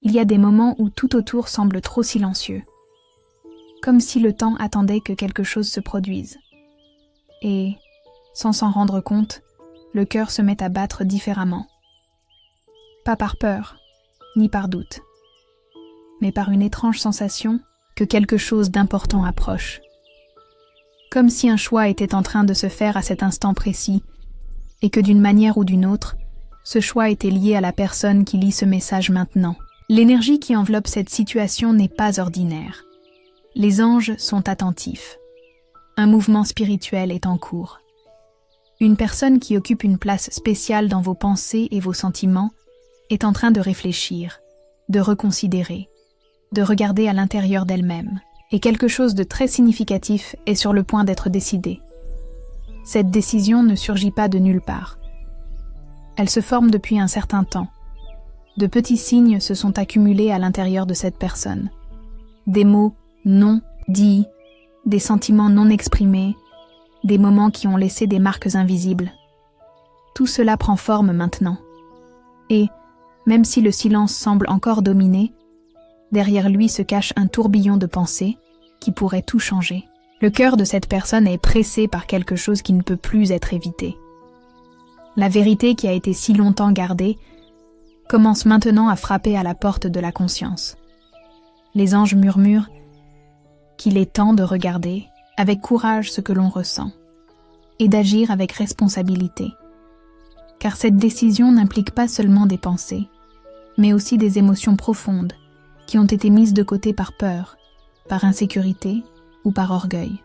il y a des moments où tout autour semble trop silencieux, comme si le temps attendait que quelque chose se produise. Et, sans s'en rendre compte, le cœur se met à battre différemment. Pas par peur, ni par doute, mais par une étrange sensation que quelque chose d'important approche. Comme si un choix était en train de se faire à cet instant précis, et que d'une manière ou d'une autre, ce choix était lié à la personne qui lit ce message maintenant. L'énergie qui enveloppe cette situation n'est pas ordinaire. Les anges sont attentifs. Un mouvement spirituel est en cours. Une personne qui occupe une place spéciale dans vos pensées et vos sentiments est en train de réfléchir, de reconsidérer, de regarder à l'intérieur d'elle-même. Et quelque chose de très significatif est sur le point d'être décidé. Cette décision ne surgit pas de nulle part. Elle se forme depuis un certain temps. De petits signes se sont accumulés à l'intérieur de cette personne. Des mots non dits, des sentiments non exprimés, des moments qui ont laissé des marques invisibles. Tout cela prend forme maintenant. Et, même si le silence semble encore dominer, derrière lui se cache un tourbillon de pensées qui pourrait tout changer. Le cœur de cette personne est pressé par quelque chose qui ne peut plus être évité. La vérité qui a été si longtemps gardée commence maintenant à frapper à la porte de la conscience. Les anges murmurent qu'il est temps de regarder avec courage ce que l'on ressent et d'agir avec responsabilité. Car cette décision n'implique pas seulement des pensées, mais aussi des émotions profondes qui ont été mises de côté par peur, par insécurité ou par orgueil.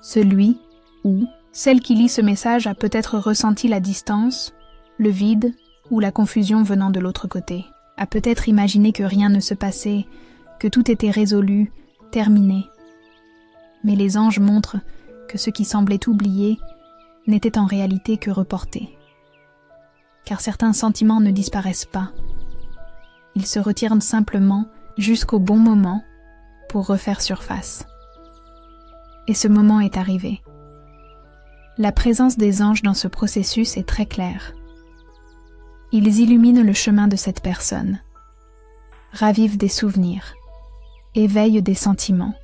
Celui ou celle qui lit ce message a peut-être ressenti la distance, le vide ou la confusion venant de l'autre côté, a peut-être imaginé que rien ne se passait, que tout était résolu, terminé. Mais les anges montrent que ce qui semblait oublié n'était en réalité que reporté. Car certains sentiments ne disparaissent pas. Ils se retirent simplement jusqu'au bon moment pour refaire surface. Et ce moment est arrivé. La présence des anges dans ce processus est très claire. Ils illuminent le chemin de cette personne, ravivent des souvenirs, éveillent des sentiments,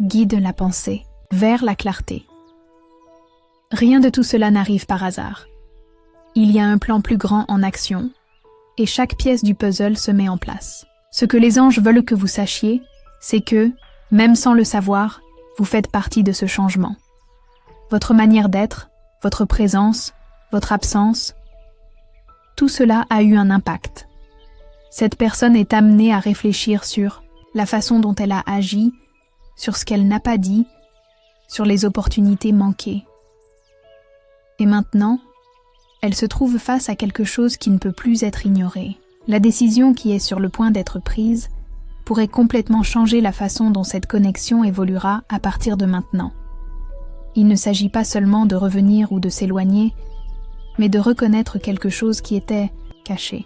guident la pensée vers la clarté. Rien de tout cela n'arrive par hasard. Il y a un plan plus grand en action, et chaque pièce du puzzle se met en place. Ce que les anges veulent que vous sachiez, c'est que, même sans le savoir, vous faites partie de ce changement. Votre manière d'être, votre présence, votre absence, tout cela a eu un impact. Cette personne est amenée à réfléchir sur la façon dont elle a agi, sur ce qu'elle n'a pas dit, sur les opportunités manquées. Et maintenant, elle se trouve face à quelque chose qui ne peut plus être ignoré. La décision qui est sur le point d'être prise pourrait complètement changer la façon dont cette connexion évoluera à partir de maintenant. Il ne s'agit pas seulement de revenir ou de s'éloigner, mais de reconnaître quelque chose qui était caché.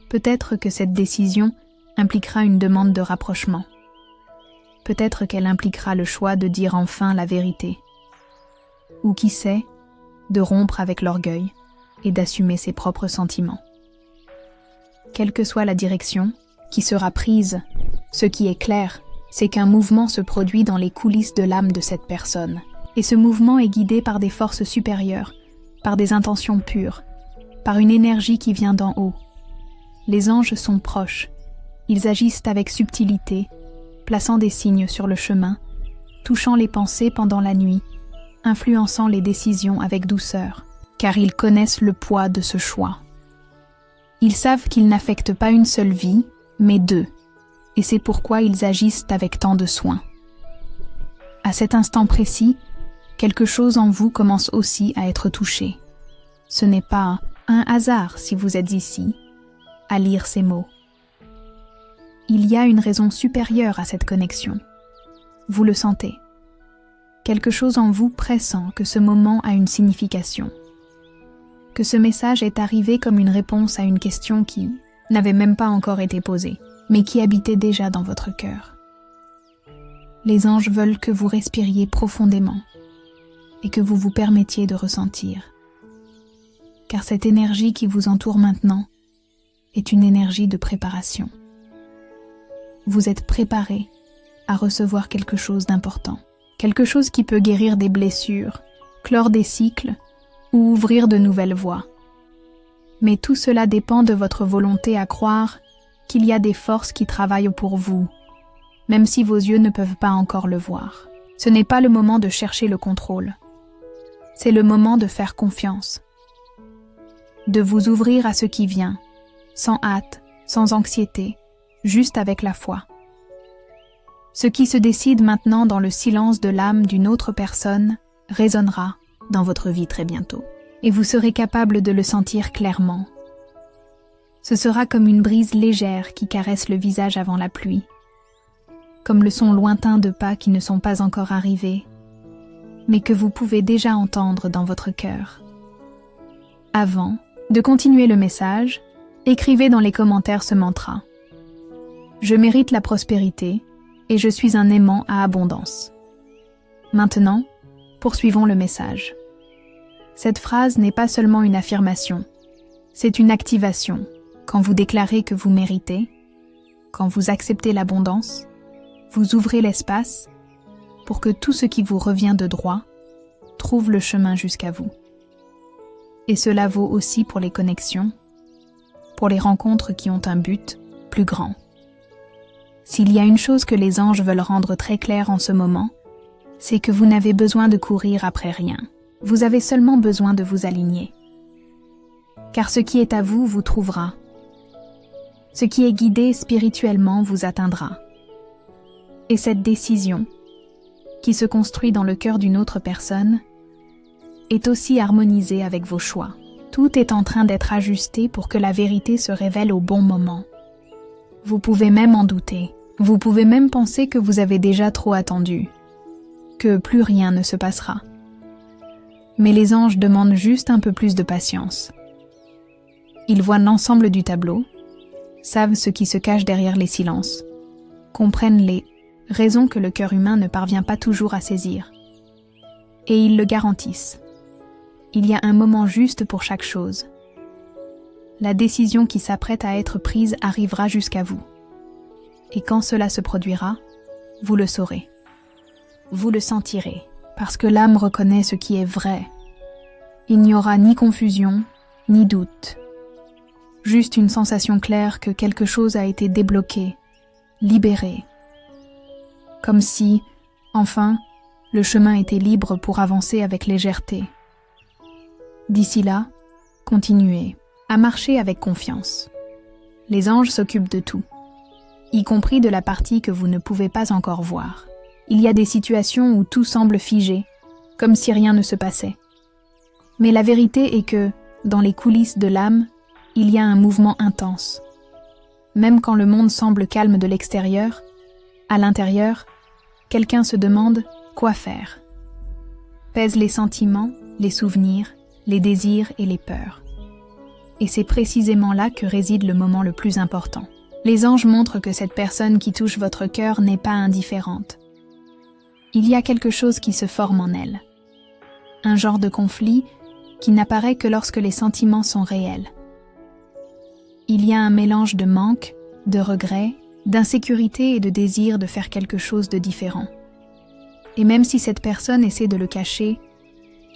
Peut-être que cette décision impliquera une demande de rapprochement. Peut-être qu'elle impliquera le choix de dire enfin la vérité. Ou qui sait, de rompre avec l'orgueil et d'assumer ses propres sentiments. Quelle que soit la direction qui sera prise, ce qui est clair, c'est qu'un mouvement se produit dans les coulisses de l'âme de cette personne. Et ce mouvement est guidé par des forces supérieures, par des intentions pures, par une énergie qui vient d'en haut. Les anges sont proches. Ils agissent avec subtilité, plaçant des signes sur le chemin, touchant les pensées pendant la nuit, influençant les décisions avec douceur, car ils connaissent le poids de ce choix. Ils savent qu'ils n'affectent pas une seule vie, mais deux, et c'est pourquoi ils agissent avec tant de soin. À cet instant précis, quelque chose en vous commence aussi à être touché. Ce n'est pas un hasard si vous êtes ici, à lire ces mots. Il y a une raison supérieure à cette connexion. Vous le sentez. Quelque chose en vous pressent que ce moment a une signification. Que ce message est arrivé comme une réponse à une question qui n'avait même pas encore été posée, mais qui habitait déjà dans votre cœur. Les anges veulent que vous respiriez profondément et que vous vous permettiez de ressentir. Car cette énergie qui vous entoure maintenant est une énergie de préparation. Vous êtes préparé à recevoir quelque chose d'important, quelque chose qui peut guérir des blessures, clore des cycles ou ouvrir de nouvelles voies. Mais tout cela dépend de votre volonté à croire qu'il y a des forces qui travaillent pour vous, même si vos yeux ne peuvent pas encore le voir. Ce n'est pas le moment de chercher le contrôle. C'est le moment de faire confiance, de vous ouvrir à ce qui vient, sans hâte, sans anxiété, juste avec la foi. Ce qui se décide maintenant dans le silence de l'âme d'une autre personne résonnera dans votre vie très bientôt, et vous serez capable de le sentir clairement. Ce sera comme une brise légère qui caresse le visage avant la pluie, comme le son lointain de pas qui ne sont pas encore arrivés, mais que vous pouvez déjà entendre dans votre cœur. Avant de continuer le message, écrivez dans les commentaires ce mantra. Je mérite la prospérité et je suis un aimant à abondance. Maintenant, poursuivons le message. Cette phrase n'est pas seulement une affirmation, c'est une activation. Quand vous déclarez que vous méritez, quand vous acceptez l'abondance, vous ouvrez l'espace pour que tout ce qui vous revient de droit trouve le chemin jusqu'à vous. Et cela vaut aussi pour les connexions, pour les rencontres qui ont un but plus grand. S'il y a une chose que les anges veulent rendre très claire en ce moment, c'est que vous n'avez besoin de courir après rien. Vous avez seulement besoin de vous aligner. Car ce qui est à vous vous trouvera. Ce qui est guidé spirituellement vous atteindra. Et cette décision, qui se construit dans le cœur d'une autre personne, est aussi harmonisée avec vos choix. Tout est en train d'être ajusté pour que la vérité se révèle au bon moment. Vous pouvez même en douter. Vous pouvez même penser que vous avez déjà trop attendu, que plus rien ne se passera. Mais les anges demandent juste un peu plus de patience. Ils voient l'ensemble du tableau, savent ce qui se cache derrière les silences, comprennent les raisons que le cœur humain ne parvient pas toujours à saisir. Et ils le garantissent. Il y a un moment juste pour chaque chose. La décision qui s'apprête à être prise arrivera jusqu'à vous. Et quand cela se produira, vous le saurez. Vous le sentirez, parce que l'âme reconnaît ce qui est vrai. Il n'y aura ni confusion, ni doute. Juste une sensation claire que quelque chose a été débloqué, libéré. Comme si, enfin, le chemin était libre pour avancer avec légèreté. D'ici là, continuez à marcher avec confiance. Les anges s'occupent de tout, y compris de la partie que vous ne pouvez pas encore voir. Il y a des situations où tout semble figé, comme si rien ne se passait. Mais la vérité est que, dans les coulisses de l'âme, il y a un mouvement intense. Même quand le monde semble calme de l'extérieur, à l'intérieur, quelqu'un se demande quoi faire. Pèse les sentiments, les souvenirs, les désirs et les peurs. Et c'est précisément là que réside le moment le plus important. Les anges montrent que cette personne qui touche votre cœur n'est pas indifférente. Il y a quelque chose qui se forme en elle. Un genre de conflit qui n'apparaît que lorsque les sentiments sont réels. Il y a un mélange de manque, de regret, d'insécurité et de désir de faire quelque chose de différent. Et même si cette personne essaie de le cacher,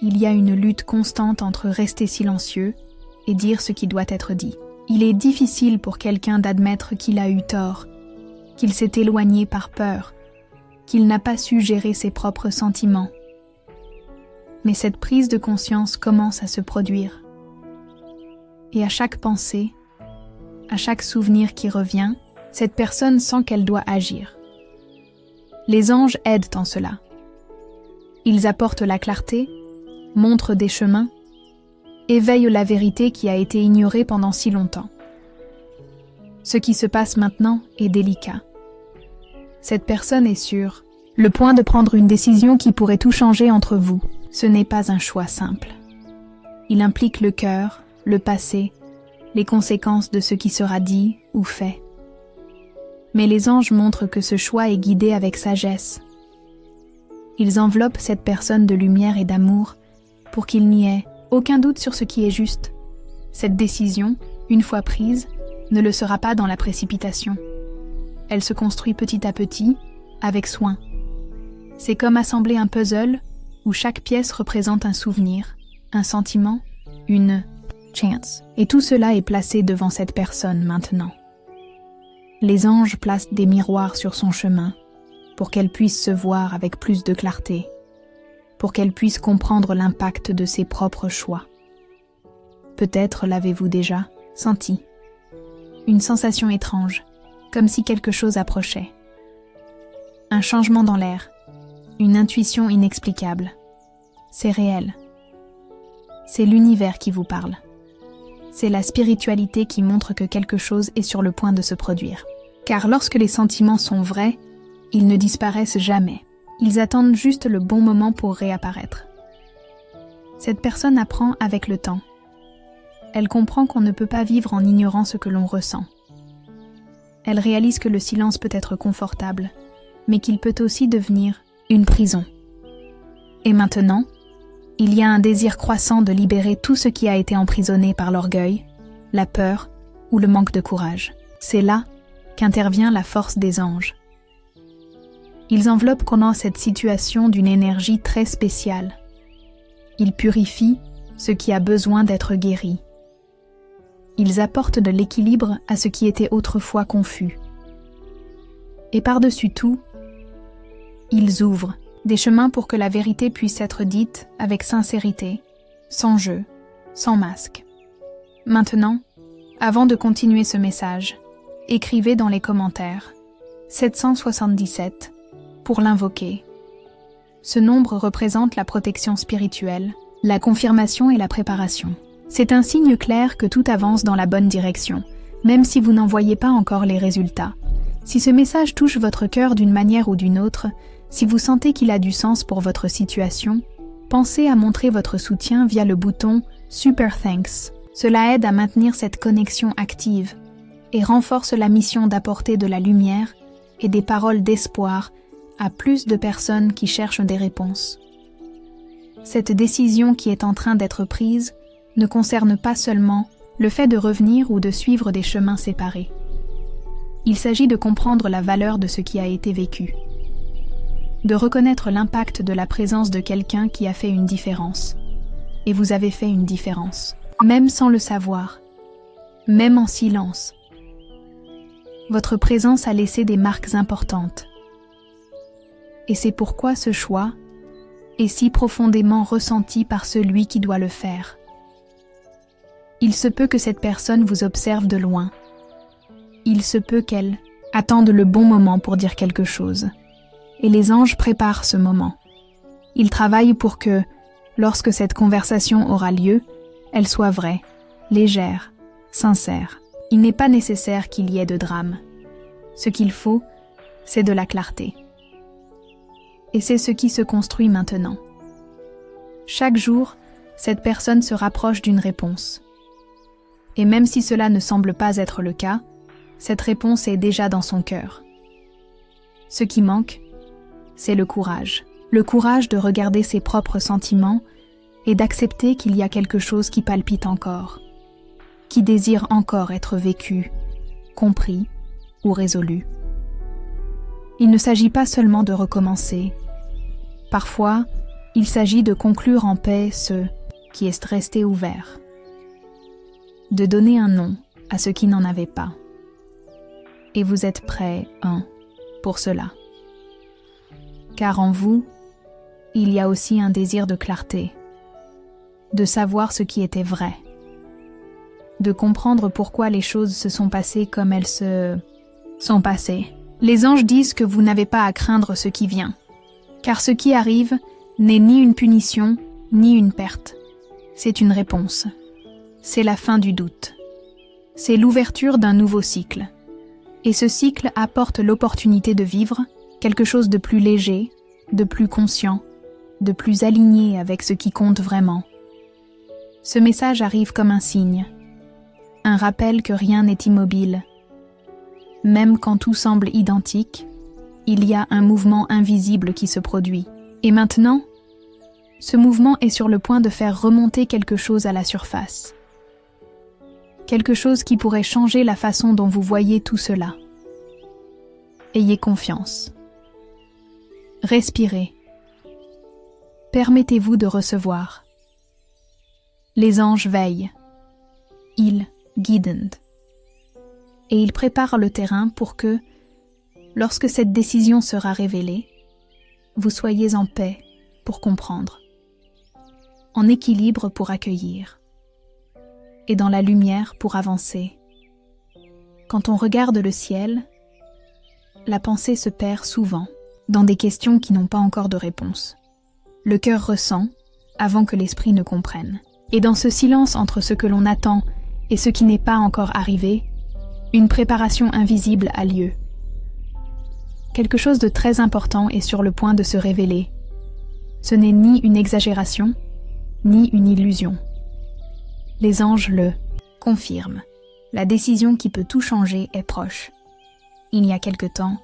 il y a une lutte constante entre rester silencieux et dire ce qui doit être dit. Il est difficile pour quelqu'un d'admettre qu'il a eu tort, qu'il s'est éloigné par peur, qu'il n'a pas su gérer ses propres sentiments. Mais cette prise de conscience commence à se produire. Et à chaque pensée, à chaque souvenir qui revient, cette personne sent qu'elle doit agir. Les anges aident en cela. Ils apportent la clarté, montrent des chemins, éveillent la vérité qui a été ignorée pendant si longtemps. Ce qui se passe maintenant est délicat. Cette personne est sur le point de prendre une décision qui pourrait tout changer entre vous. Ce n'est pas un choix simple. Il implique le cœur, le passé, les conséquences de ce qui sera dit ou fait. Mais les anges montrent que ce choix est guidé avec sagesse. Ils enveloppent cette personne de lumière et d'amour pour qu'il n'y ait aucun doute sur ce qui est juste. Cette décision, une fois prise, ne le sera pas dans la précipitation. Elle se construit petit à petit, avec soin. C'est comme assembler un puzzle où chaque pièce représente un souvenir, un sentiment, une chance. Et tout cela est placé devant cette personne maintenant. Les anges placent des miroirs sur son chemin pour qu'elle puisse se voir avec plus de clarté, pour qu'elle puisse comprendre l'impact de ses propres choix. Peut-être l'avez-vous déjà senti. Une sensation étrange, comme si quelque chose approchait. Un changement dans l'air, une intuition inexplicable. C'est réel. C'est l'univers qui vous parle. C'est la spiritualité qui montre que quelque chose est sur le point de se produire. Car lorsque les sentiments sont vrais, ils ne disparaissent jamais. Ils attendent juste le bon moment pour réapparaître. Cette personne apprend avec le temps. Elle comprend qu'on ne peut pas vivre en ignorant ce que l'on ressent. Elle réalise que le silence peut être confortable, mais qu'il peut aussi devenir une prison. Et maintenant, il y a un désir croissant de libérer tout ce qui a été emprisonné par l'orgueil, la peur ou le manque de courage. C'est là qu'intervient la force des anges. Ils enveloppent pendant cette situation d'une énergie très spéciale. Ils purifient ce qui a besoin d'être guéri. Ils apportent de l'équilibre à ce qui était autrefois confus. Et par-dessus tout, ils ouvrent des chemins pour que la vérité puisse être dite avec sincérité, sans jeu, sans masque. Maintenant, avant de continuer ce message, écrivez dans les commentaires 777 pour l'invoquer. Ce nombre représente la protection spirituelle, la confirmation et la préparation. C'est un signe clair que tout avance dans la bonne direction, même si vous n'en voyez pas encore les résultats. Si ce message touche votre cœur d'une manière ou d'une autre, si vous sentez qu'il a du sens pour votre situation, pensez à montrer votre soutien via le bouton « Super Thanks ». Cela aide à maintenir cette connexion active et renforce la mission d'apporter de la lumière et des paroles d'espoir à plus de personnes qui cherchent des réponses. Cette décision qui est en train d'être prise ne concerne pas seulement le fait de revenir ou de suivre des chemins séparés. Il s'agit de comprendre la valeur de ce qui a été vécu, de reconnaître l'impact de la présence de quelqu'un qui a fait une différence. Et vous avez fait une différence, même sans le savoir, même en silence. Votre présence a laissé des marques importantes. Et c'est pourquoi ce choix est si profondément ressenti par celui qui doit le faire. Il se peut que cette personne vous observe de loin. Il se peut qu'elle attende le bon moment pour dire quelque chose. Et les anges préparent ce moment. Ils travaillent pour que, lorsque cette conversation aura lieu, elle soit vraie, légère, sincère. Il n'est pas nécessaire qu'il y ait de drame. Ce qu'il faut, c'est de la clarté. Et c'est ce qui se construit maintenant. Chaque jour, cette personne se rapproche d'une réponse. Et même si cela ne semble pas être le cas, cette réponse est déjà dans son cœur. Ce qui manque, c'est le courage. Le courage de regarder ses propres sentiments et d'accepter qu'il y a quelque chose qui palpite encore, qui désire encore être vécu, compris ou résolu. Il ne s'agit pas seulement de recommencer. Parfois, il s'agit de conclure en paix ce qui est resté ouvert, de donner un nom à ce qui n'en avait pas. Et vous êtes prêts, pour cela. Car en vous, il y a aussi un désir de clarté, de savoir ce qui était vrai, de comprendre pourquoi les choses se sont passées comme elles se sont passées. Les anges disent que vous n'avez pas à craindre ce qui vient, car ce qui arrive n'est ni une punition, ni une perte. C'est une réponse. C'est la fin du doute. C'est l'ouverture d'un nouveau cycle. Et ce cycle apporte l'opportunité de vivre quelque chose de plus léger, de plus conscient, de plus aligné avec ce qui compte vraiment. Ce message arrive comme un signe, un rappel que rien n'est immobile. Même quand tout semble identique, il y a un mouvement invisible qui se produit. Et maintenant, ce mouvement est sur le point de faire remonter quelque chose à la surface. quelque chose qui pourrait changer la façon dont vous voyez tout cela. Ayez confiance. Respirez. Permettez-vous de recevoir. Les anges veillent. Ils guident. Et ils préparent le terrain pour que, lorsque cette décision sera révélée, vous soyez en paix pour comprendre, en équilibre pour accueillir, et dans la lumière pour avancer. Quand on regarde le ciel, la pensée se perd souvent dans des questions qui n'ont pas encore de réponse. Le cœur ressent avant que l'esprit ne comprenne. Et dans ce silence entre ce que l'on attend et ce qui n'est pas encore arrivé, une préparation invisible a lieu. Quelque chose de très important est sur le point de se révéler. Ce n'est ni une exagération, ni une illusion. Les anges le confirment. La décision qui peut tout changer est proche. Il y a quelque temps,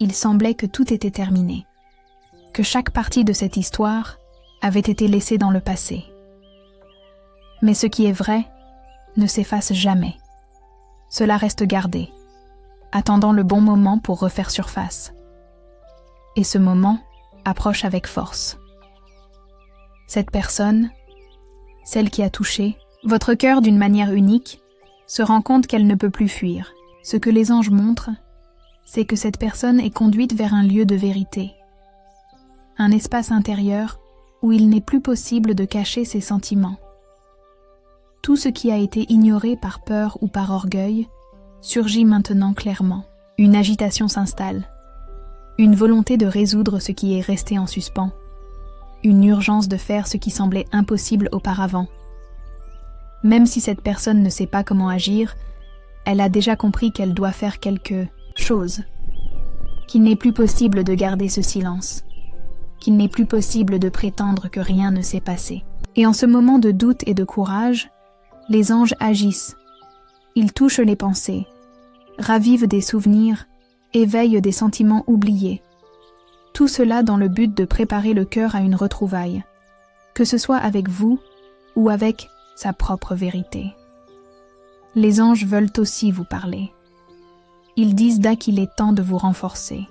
il semblait que tout était terminé, que chaque partie de cette histoire avait été laissée dans le passé. Mais ce qui est vrai ne s'efface jamais. Cela reste gardé, attendant le bon moment pour refaire surface. Et ce moment approche avec force. Cette personne, celle qui a touché votre cœur d'une manière unique, se rend compte qu'elle ne peut plus fuir. Ce que les anges montrent, c'est que cette personne est conduite vers un lieu de vérité, un espace intérieur où il n'est plus possible de cacher ses sentiments. Tout ce qui a été ignoré par peur ou par orgueil surgit maintenant clairement. Une agitation s'installe, une volonté de résoudre ce qui est resté en suspens, une urgence de faire ce qui semblait impossible auparavant. Même si cette personne ne sait pas comment agir, elle a déjà compris qu'elle doit faire quelque chose, qu'il n'est plus possible de garder ce silence, qu'il n'est plus possible de prétendre que rien ne s'est passé. Et en ce moment de doute et de courage, les anges agissent. Ils touchent les pensées, ravivent des souvenirs, éveillent des sentiments oubliés. Tout cela dans le but de préparer le cœur à une retrouvaille, que ce soit avec vous ou avec sa propre vérité. Les anges veulent aussi vous parler. Ils disent qu'il est temps de vous renforcer,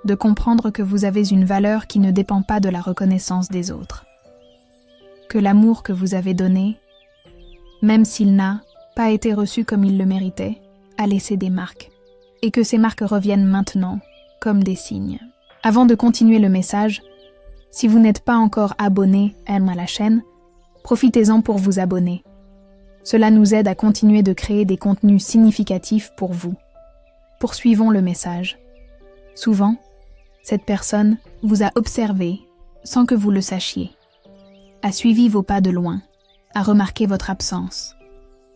de comprendre que vous avez une valeur qui ne dépend pas de la reconnaissance des autres, que l'amour que vous avez donné, même s'il n'a pas été reçu comme il le méritait, a laissé des marques, et que ces marques reviennent maintenant comme des signes. Avant de continuer le message, si vous n'êtes pas encore abonné à la chaîne, profitez-en pour vous abonner. Cela nous aide à continuer de créer des contenus significatifs pour vous. Poursuivons le message. Souvent, cette personne vous a observé sans que vous le sachiez, a suivi vos pas de loin, a remarqué votre absence.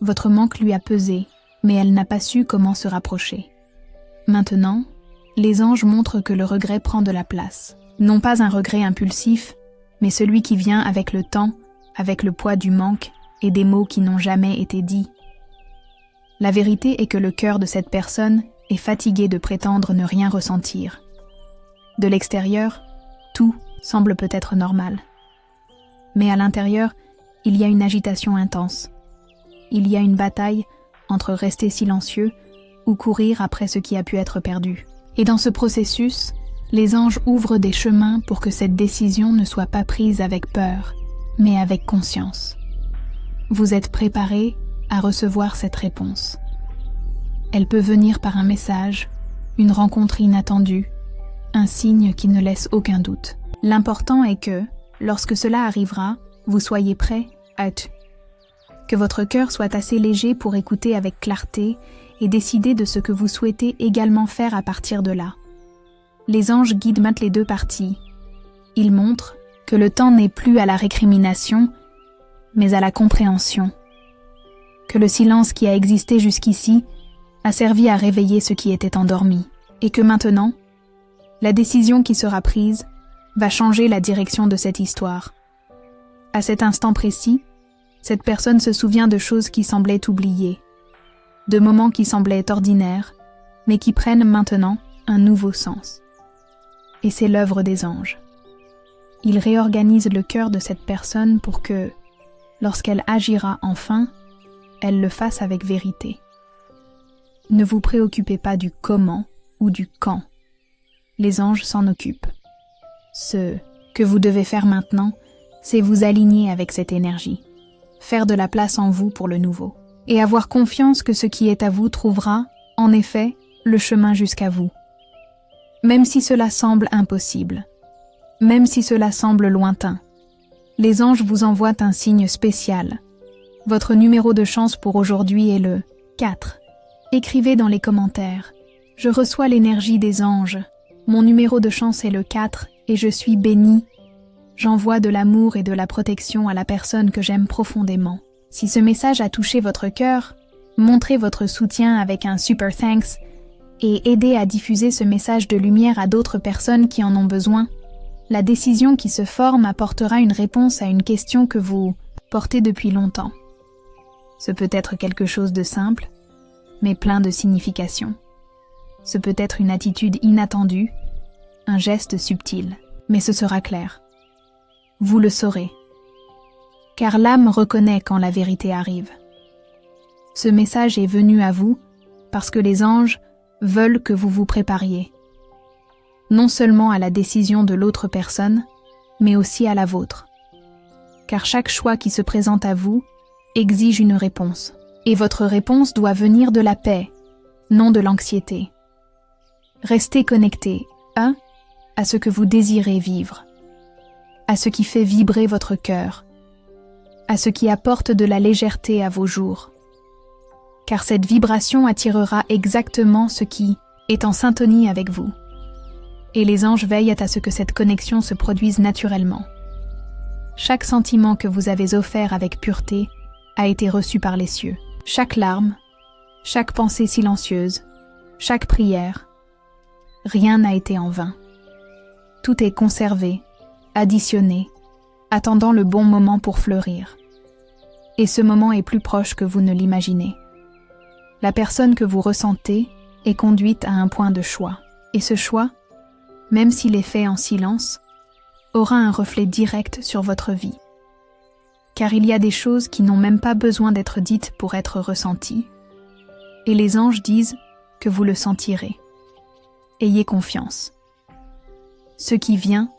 Votre manque lui a pesé, mais elle n'a pas su comment se rapprocher. Maintenant, les anges montrent que le regret prend de la place. Non pas un regret impulsif, mais celui qui vient avec le temps, avec le poids du manque et des mots qui n'ont jamais été dits. La vérité est que le cœur de cette personne est fatigué de prétendre ne rien ressentir. De l'extérieur, tout semble peut-être normal. Mais à l'intérieur, il y a une agitation intense. Il y a une bataille entre rester silencieux ou courir après ce qui a pu être perdu. Et dans ce processus, les anges ouvrent des chemins pour que cette décision ne soit pas prise avec peur, mais avec conscience. Vous êtes préparé à recevoir cette réponse. Elle peut venir par un message, une rencontre inattendue, un signe qui ne laisse aucun doute. L'important est que, lorsque cela arrivera, vous soyez prêt à que votre cœur soit assez léger pour écouter avec clarté et décider de ce que vous souhaitez également faire à partir de là. Les anges guident maintenant les deux parties. Ils montrent que le temps n'est plus à la récrimination, mais à la compréhension. Que le silence qui a existé jusqu'ici a servi à réveiller ce qui était endormi, et que maintenant, la décision qui sera prise va changer la direction de cette histoire. À cet instant précis, cette personne se souvient de choses qui semblaient oubliées, de moments qui semblaient ordinaires, mais qui prennent maintenant un nouveau sens. Et c'est l'œuvre des anges. Ils réorganisent le cœur de cette personne pour que, lorsqu'elle agira enfin, elles le fassent avec vérité. Ne vous préoccupez pas du comment ou du quand. Les anges s'en occupent. Ce que vous devez faire maintenant, c'est vous aligner avec cette énergie, faire de la place en vous pour le nouveau, et avoir confiance que ce qui est à vous trouvera, en effet, le chemin jusqu'à vous. Même si cela semble impossible, même si cela semble lointain, les anges vous envoient un signe spécial. Votre numéro de chance pour aujourd'hui est le 4. Écrivez dans les commentaires « Je reçois l'énergie des anges. Mon numéro de chance est le 4 et je suis béni. J'envoie de l'amour et de la protection à la personne que j'aime profondément. » Si ce message a touché votre cœur, montrez votre soutien avec un super thanks et aidez à diffuser ce message de lumière à d'autres personnes qui en ont besoin. La décision qui se forme apportera une réponse à une question que vous portez depuis longtemps. Ce peut être quelque chose de simple, mais plein de signification. Ce peut être une attitude inattendue, un geste subtil, mais ce sera clair. Vous le saurez. Car l'âme reconnaît quand la vérité arrive. Ce message est venu à vous parce que les anges veulent que vous vous prépariez, non seulement à la décision de l'autre personne, mais aussi à la vôtre. Car chaque choix qui se présente à vous exige une réponse, et votre réponse doit venir de la paix, non de l'anxiété. Restez connecté, à ce que vous désirez vivre, à ce qui fait vibrer votre cœur, à ce qui apporte de la légèreté à vos jours. Car cette vibration attirera exactement ce qui est en syntonie avec vous. Et les anges veillent à ce que cette connexion se produise naturellement. Chaque sentiment que vous avez offert avec pureté a été reçu par les cieux. Chaque larme, chaque pensée silencieuse, chaque prière, rien n'a été en vain. Tout est conservé, additionné, attendant le bon moment pour fleurir. Et ce moment est plus proche que vous ne l'imaginez. La personne que vous ressentez est conduite à un point de choix. Et ce choix, même s'il est fait en silence, aura un reflet direct sur votre vie. Car il y a des choses qui n'ont même pas besoin d'être dites pour être ressenties. Et les anges disent que vous le sentirez. Ayez confiance. Ce qui vient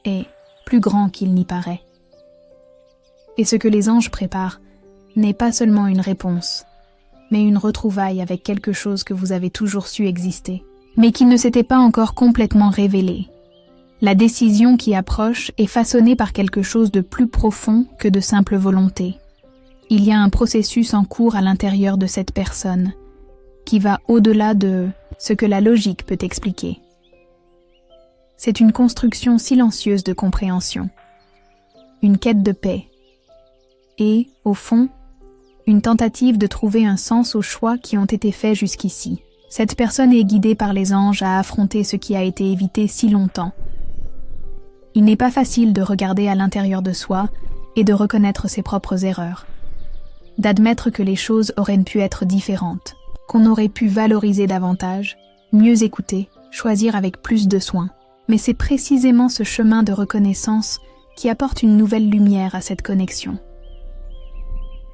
est plus grand qu'il n'y paraît. Et ce que les anges préparent n'est pas seulement une réponse, mais une retrouvaille avec quelque chose que vous avez toujours su exister, mais qui ne s'était pas encore complètement révélé. La décision qui approche est façonnée par quelque chose de plus profond que de simple volonté. Il y a un processus en cours à l'intérieur de cette personne, qui va au-delà de ce que la logique peut expliquer. C'est une construction silencieuse de compréhension, une quête de paix, et, au fond, une tentative de trouver un sens aux choix qui ont été faits jusqu'ici. Cette personne est guidée par les anges à affronter ce qui a été évité si longtemps. Il n'est pas facile de regarder à l'intérieur de soi et de reconnaître ses propres erreurs, d'admettre que les choses auraient pu être différentes, qu'on aurait pu valoriser davantage, mieux écouter, choisir avec plus de soin. Mais c'est précisément ce chemin de reconnaissance qui apporte une nouvelle lumière à cette connexion.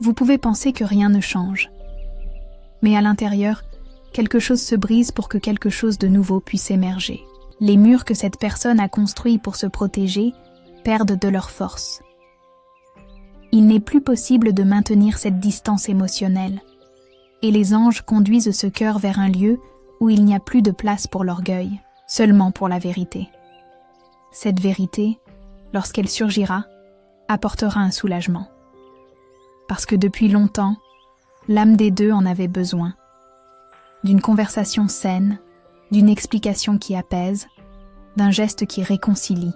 Vous pouvez penser que rien ne change, mais à l'intérieur, quelque chose se brise pour que quelque chose de nouveau puisse émerger. Les murs que cette personne a construits pour se protéger perdent de leur force. Il n'est plus possible de maintenir cette distance émotionnelle, et les anges conduisent ce cœur vers un lieu où il n'y a plus de place pour l'orgueil, seulement pour la vérité. Cette vérité, lorsqu'elle surgira, apportera un soulagement. Parce que depuis longtemps, l'âme des deux en avait besoin. D'une conversation saine, d'une explication qui apaise, d'un geste qui réconcilie.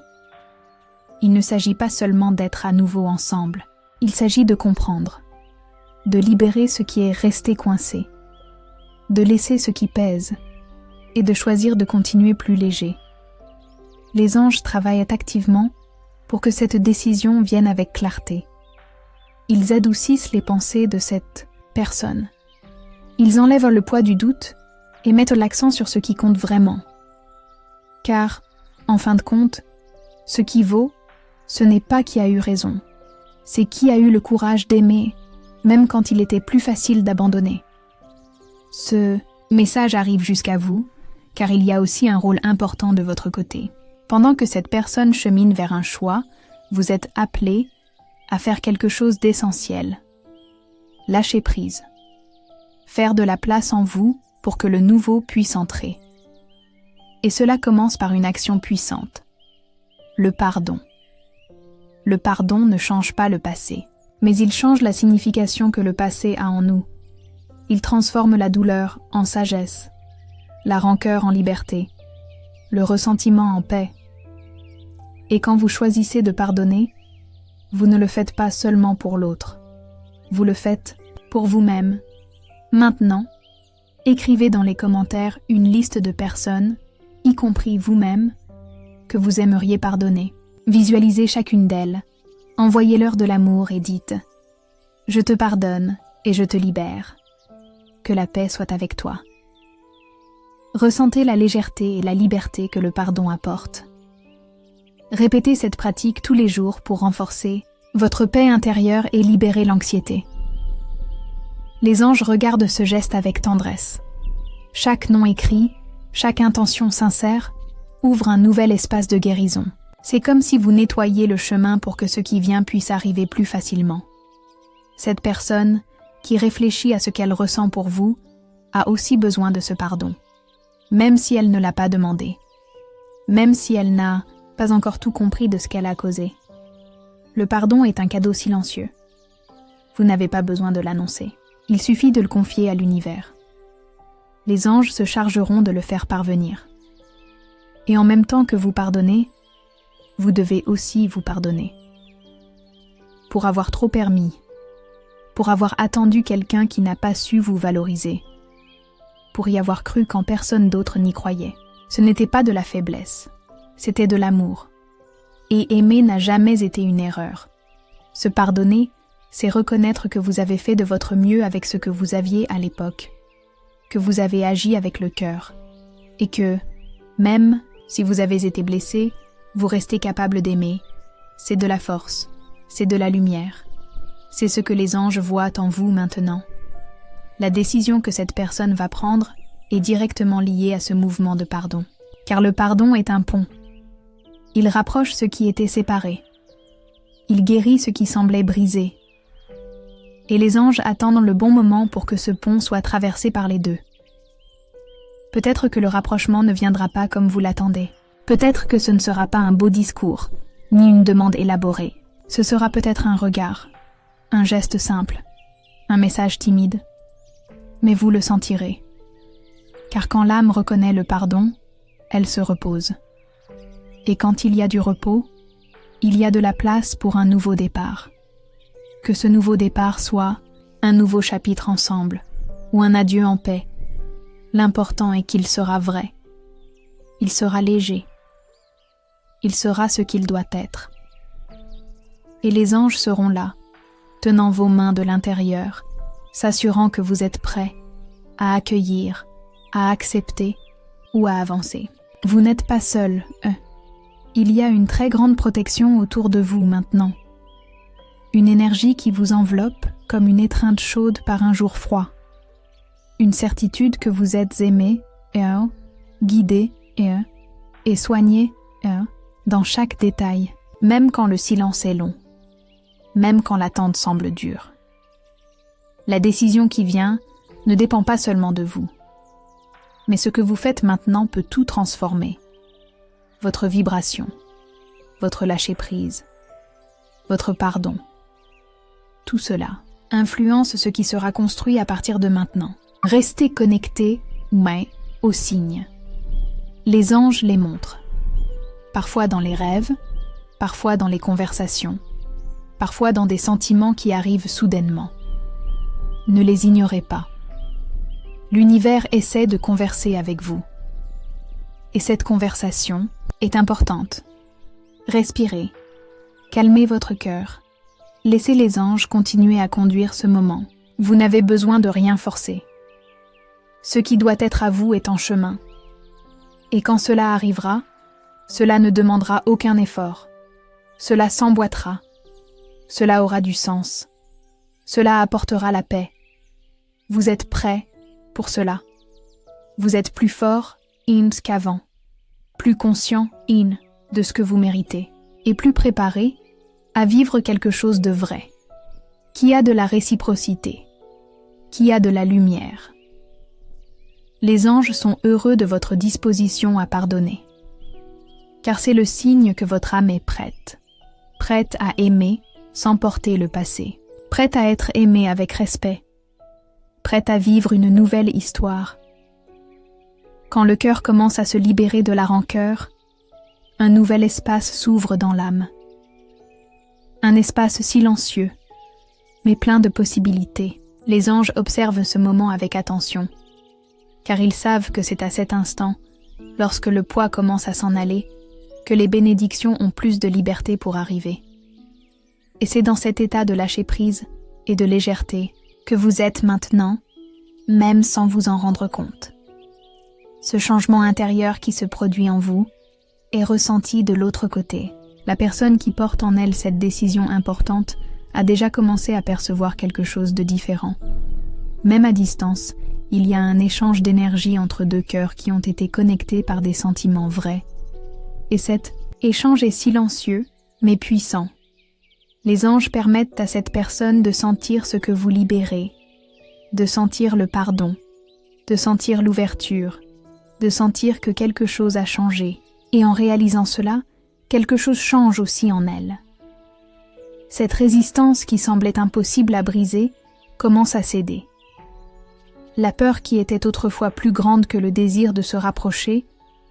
Il ne s'agit pas seulement d'être à nouveau ensemble, il s'agit de comprendre, de libérer ce qui est resté coincé, de laisser ce qui pèse, et de choisir de continuer plus léger. Les anges travaillent activement pour que cette décision vienne avec clarté. Ils adoucissent les pensées de cette personne. Ils enlèvent le poids du doute et mettent l'accent sur ce qui compte vraiment. Car, en fin de compte, ce qui vaut, ce n'est pas qui a eu raison, c'est qui a eu le courage d'aimer même quand il était plus facile d'abandonner. Ce message arrive jusqu'à vous, car il y a aussi un rôle important de votre côté. Pendant que cette personne chemine vers un choix, vous êtes appelé à faire quelque chose d'essentiel. Lâcher prise. Faire de la place en vous pour que le nouveau puisse entrer. Et cela commence par une action puissante. Le pardon. Le pardon ne change pas le passé, mais il change la signification que le passé a en nous. Il transforme la douleur en sagesse, la rancœur en liberté, le ressentiment en paix. Et quand vous choisissez de pardonner, vous ne le faites pas seulement pour l'autre. Vous le faites pour vous-même. Maintenant, écrivez dans les commentaires une liste de personnes, y compris vous-même, que vous aimeriez pardonner. Visualisez chacune d'elles, envoyez-leur de l'amour et dites « Je te pardonne et je te libère. Que la paix soit avec toi. » Ressentez la légèreté et la liberté que le pardon apporte. Répétez cette pratique tous les jours pour renforcer votre paix intérieure et libérer l'anxiété. Les anges regardent ce geste avec tendresse. Chaque nom écrit, chaque intention sincère, ouvre un nouvel espace de guérison. C'est comme si vous nettoyiez le chemin pour que ce qui vient puisse arriver plus facilement. Cette personne, qui réfléchit à ce qu'elle ressent pour vous, a aussi besoin de ce pardon, même si elle ne l'a pas demandé, même si elle n'a pas encore tout compris de ce qu'elle a causé. Le pardon est un cadeau silencieux. Vous n'avez pas besoin de l'annoncer. Il suffit de le confier à l'univers. Les anges se chargeront de le faire parvenir. Et en même temps que vous pardonnez, vous devez aussi vous pardonner. Pour avoir trop permis, pour avoir attendu quelqu'un qui n'a pas su vous valoriser, pour y avoir cru quand personne d'autre n'y croyait. Ce n'était pas de la faiblesse, c'était de l'amour. Et aimer n'a jamais été une erreur. Se pardonner, c'est reconnaître que vous avez fait de votre mieux avec ce que vous aviez à l'époque, que vous avez agi avec le cœur, et que, même si vous avez été blessé, vous restez capable d'aimer. C'est de la force, c'est de la lumière. C'est ce que les anges voient en vous maintenant. La décision que cette personne va prendre est directement liée à ce mouvement de pardon. Car le pardon est un pont. Il rapproche ce qui était séparé. Il guérit ce qui semblait brisé. Et les anges attendent le bon moment pour que ce pont soit traversé par les deux. Peut-être que le rapprochement ne viendra pas comme vous l'attendez. Peut-être que ce ne sera pas un beau discours, ni une demande élaborée. Ce sera peut-être un regard, un geste simple, un message timide. Mais vous le sentirez. Car quand l'âme reconnaît le pardon, elle se repose. Et quand il y a du repos, il y a de la place pour un nouveau départ. Que ce nouveau départ soit un nouveau chapitre ensemble, ou un adieu en paix. L'important est qu'il sera vrai. Il sera léger. Il sera ce qu'il doit être. Et les anges seront là, tenant vos mains de l'intérieur, s'assurant que vous êtes prêts à accueillir, à accepter ou à avancer. Vous n'êtes pas seul, Il y a une très grande protection autour de vous maintenant. Une énergie qui vous enveloppe comme une étreinte chaude par un jour froid. Une certitude que vous êtes aimé, guidé, et soigné, dans chaque détail, même quand le silence est long, même quand l'attente semble dure. La décision qui vient ne dépend pas seulement de vous, mais ce que vous faites maintenant peut tout transformer. Votre vibration, votre lâcher-prise, votre pardon. Tout cela influence ce qui sera construit à partir de maintenant. Restez connectés, mais aux signes. Les anges les montrent. Parfois dans les rêves, parfois dans les conversations, parfois dans des sentiments qui arrivent soudainement. Ne les ignorez pas. L'univers essaie de converser avec vous. Et cette conversation est importante. Respirez, calmez votre cœur. Laissez les anges continuer à conduire ce moment. Vous n'avez besoin de rien forcer. Ce qui doit être à vous est en chemin. Et quand cela arrivera, cela ne demandera aucun effort. Cela s'emboîtera. Cela aura du sens. Cela apportera la paix. Vous êtes prêt pour cela. Vous êtes plus fort qu'avant, plus conscient de ce que vous méritez, et plus préparé à vivre quelque chose de vrai, qui a de la réciprocité, qui a de la lumière. Les anges sont heureux de votre disposition à pardonner, car c'est le signe que votre âme est prête à aimer sans porter le passé, prête à être aimée avec respect, prête à vivre une nouvelle histoire. Quand le cœur commence à se libérer de la rancœur, un nouvel espace s'ouvre dans l'âme. Un espace silencieux, mais plein de possibilités. Les anges observent ce moment avec attention, car ils savent que c'est à cet instant, lorsque le poids commence à s'en aller, que les bénédictions ont plus de liberté pour arriver. Et c'est dans cet état de lâcher-prise et de légèreté que vous êtes maintenant, même sans vous en rendre compte. Ce changement intérieur qui se produit en vous est ressenti de l'autre côté. La personne qui porte en elle cette décision importante a déjà commencé à percevoir quelque chose de différent. Même à distance, il y a un échange d'énergie entre deux cœurs qui ont été connectés par des sentiments vrais. Et cet échange est silencieux, mais puissant. Les anges permettent à cette personne de sentir ce que vous libérez, de sentir le pardon, de sentir l'ouverture, de sentir que quelque chose a changé, et en réalisant cela, quelque chose change aussi en elle. Cette résistance qui semblait impossible à briser commence à céder. La peur qui était autrefois plus grande que le désir de se rapprocher